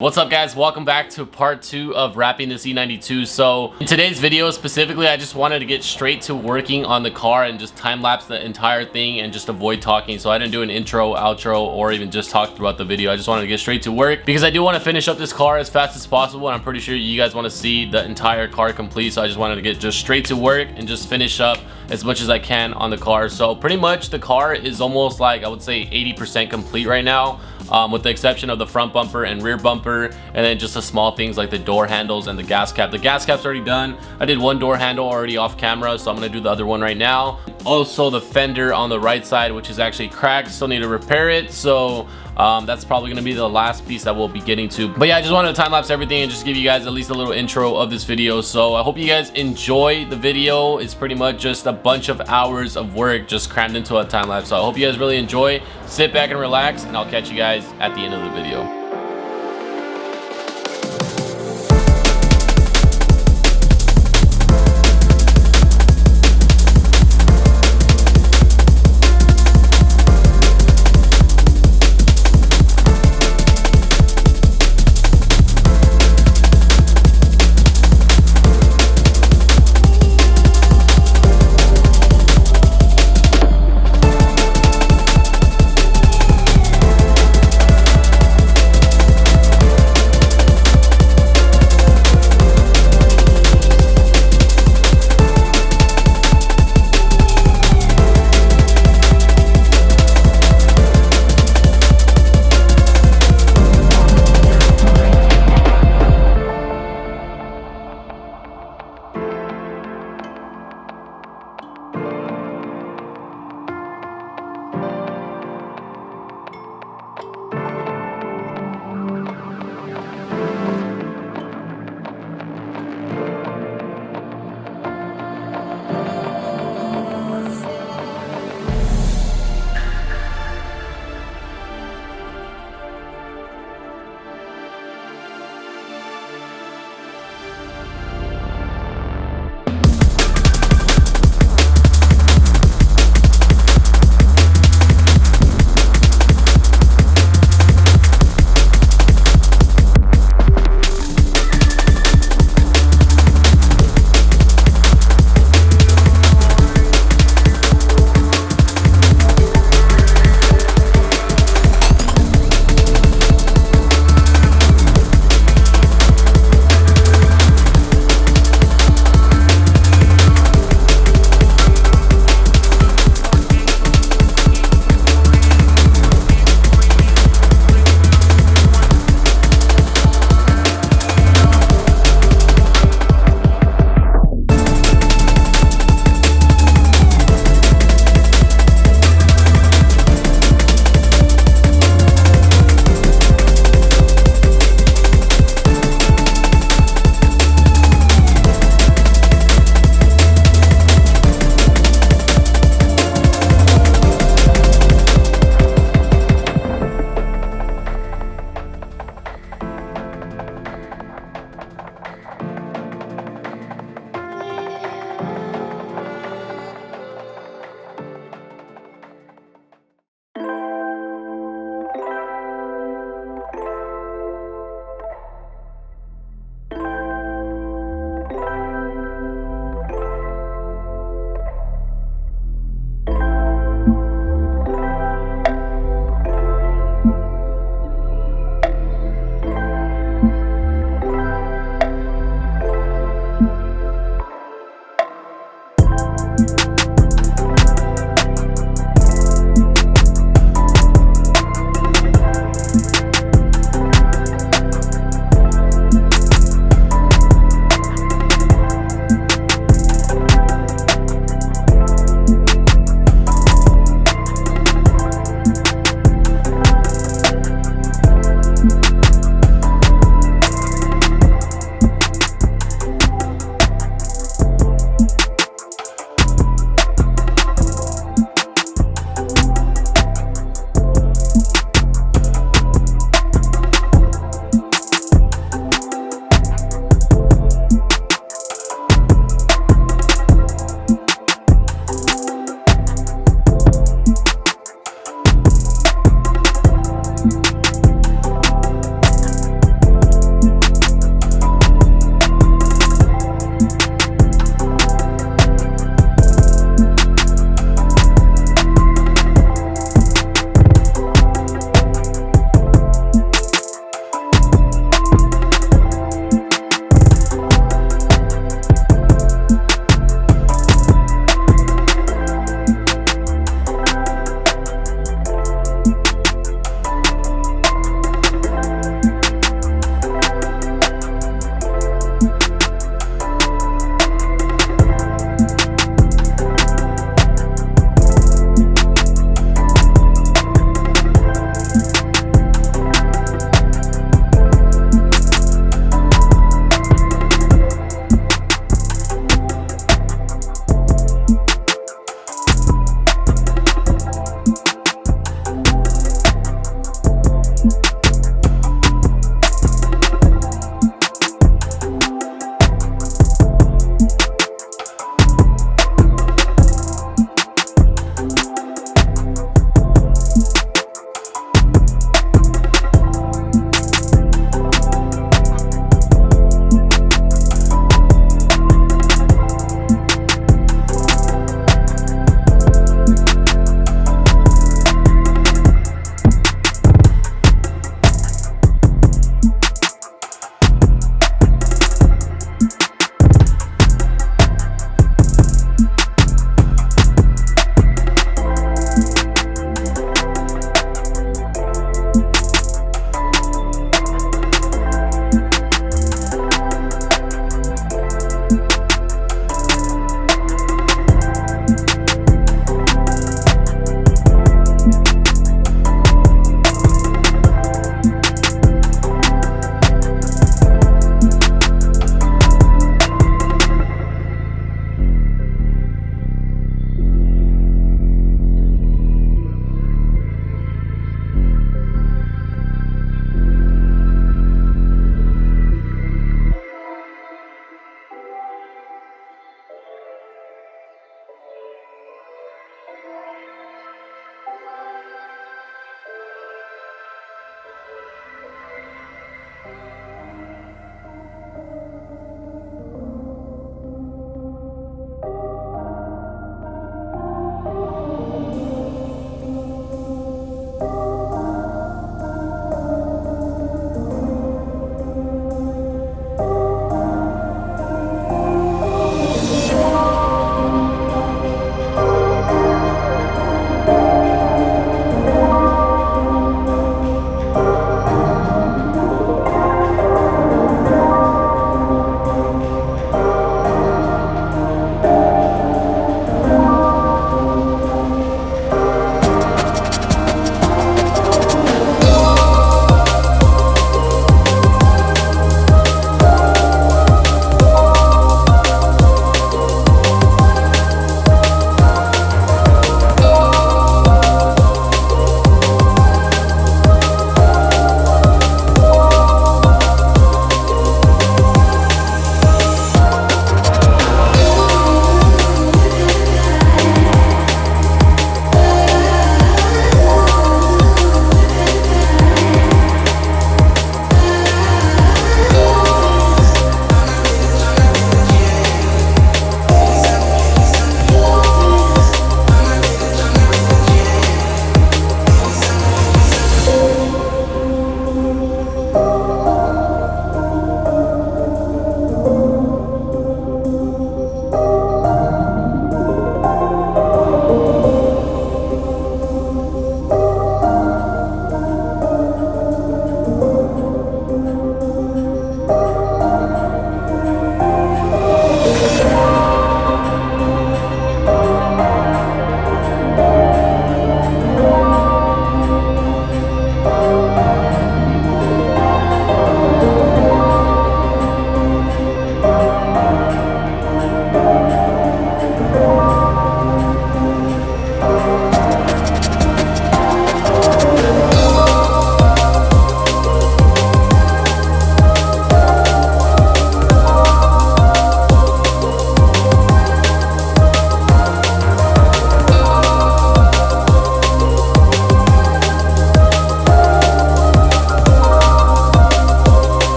What's up guys, welcome back to part 2 of wrapping this E92. So in today's video specifically, I just wanted to get straight to working on the car and just time lapse the entire thing and just avoid talking. So I didn't do an intro, outro, or even just talk throughout the video. I just wanted to get straight to work because I do want to finish up this car as fast as possible, and I'm pretty sure you guys want to see the entire car complete. So I just wanted to get just straight to work and just finish up as much as I can on the car. So pretty much the car is almost like, I would say 80% complete right now. With the exception of the front bumper and rear bumper, and then just the small things like the door handles and the gas cap. The gas cap's already done. I did one door handle already off camera, so I'm gonna do the other one right now. Also the fender on the right side, which is actually cracked, still need to repair it. So that's probably gonna be the last piece that we'll be getting to. But yeah, I just wanted to time lapse everything and just give you guys at least a little intro of this video. So I hope you guys enjoy the video. It's pretty much just a bunch of hours of work just crammed into a time lapse. So I hope you guys really enjoy. Sit back and relax, and I'll catch you guys at the end of the video.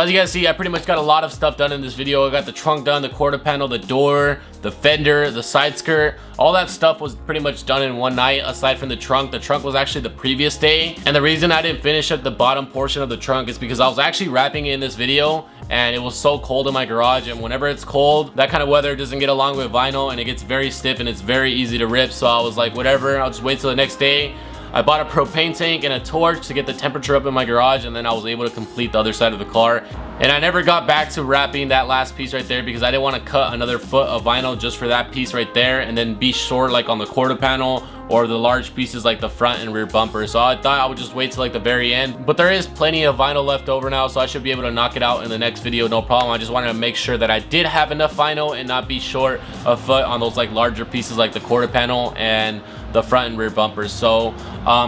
as you guys see, I pretty much got a lot of stuff done in this video. I got the trunk done, the quarter panel, the door, the fender, the side skirt. All that stuff was pretty much done in one night, aside from the trunk. The trunk was actually the previous day, and the reason I didn't finish up the bottom portion of the trunk is because I was actually wrapping it in this video, and it was so cold in my garage, and whenever it's cold, that kind of weather doesn't get along with vinyl, and it gets very stiff and it's very easy to rip. So I was like, whatever, I'll just wait till the next day. I bought a propane tank and a torch to get the temperature up in my garage, and then I was able to complete the other side of the car. And I never got back to wrapping that last piece right there because I didn't want to cut another foot of vinyl just for that piece right there and then be short like on the quarter panel or the large pieces like the front and rear bumper. So I thought I would just wait till like the very end, but there is plenty of vinyl left over now, so I should be able to knock it out in the next video, no problem. I just wanted to make sure that I did have enough vinyl and not be short a foot on those like larger pieces like the quarter panel and the front and rear bumpers. So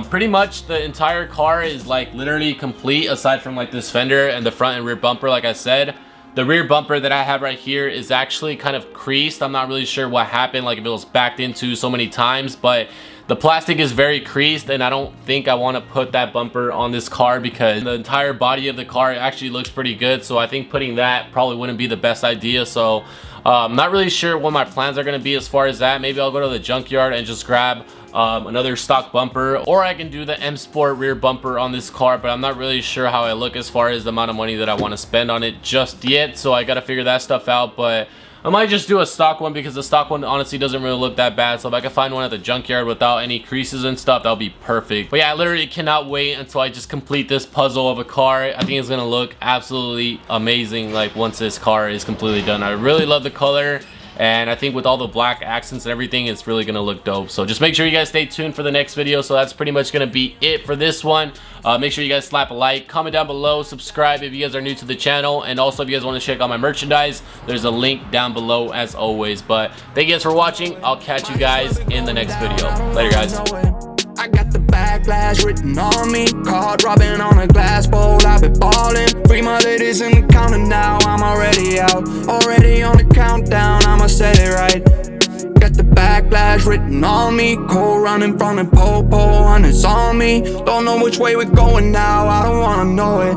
pretty much the entire car is like literally complete aside from like this fender and the front and rear bumper. Like I said, the rear bumper that I have right here is actually kind of creased. I'm not really sure what happened, like if it was backed into so many times, but the plastic is very creased, and I don't think I want to put that bumper on this car because the entire body of the car actually looks pretty good. So I think putting that probably wouldn't be the best idea. So I'm not really sure what my plans are going to be as far as that. Maybe I'll go to the junkyard and just grab another stock bumper, or I can do the M Sport rear bumper on this car, but I'm not really sure how I look as far as the amount of money that I want to spend on it just yet. So I got to figure that stuff out, but I might just do a stock one because the stock one honestly doesn't really look that bad. So if I can find one at the junkyard without any creases and stuff, that'll be perfect. But yeah, I literally cannot wait until I just complete this puzzle of a car. I think it's gonna look absolutely amazing like once this car is completely done. I really love the color, and I think with all the black accents and everything, it's really gonna look dope. So just make sure you guys stay tuned for the next video. So that's pretty much gonna be it for this one. Make sure you guys slap a like, comment down below, subscribe if you guys are new to the channel, and also if you guys want to check out my merchandise, there's a link down below as always. But thank you guys for watching. I'll catch you guys in the next video. Later, guys. I got the backlash written on me, card robbing on a glass bowl. I've been ballin', free my ladies in the counter now. I'm already out, already on the countdown. I'ma set it right. Got the backlash written on me, cold running from the po-po, and it's on me. Don't know which way we're going now, I don't wanna know it.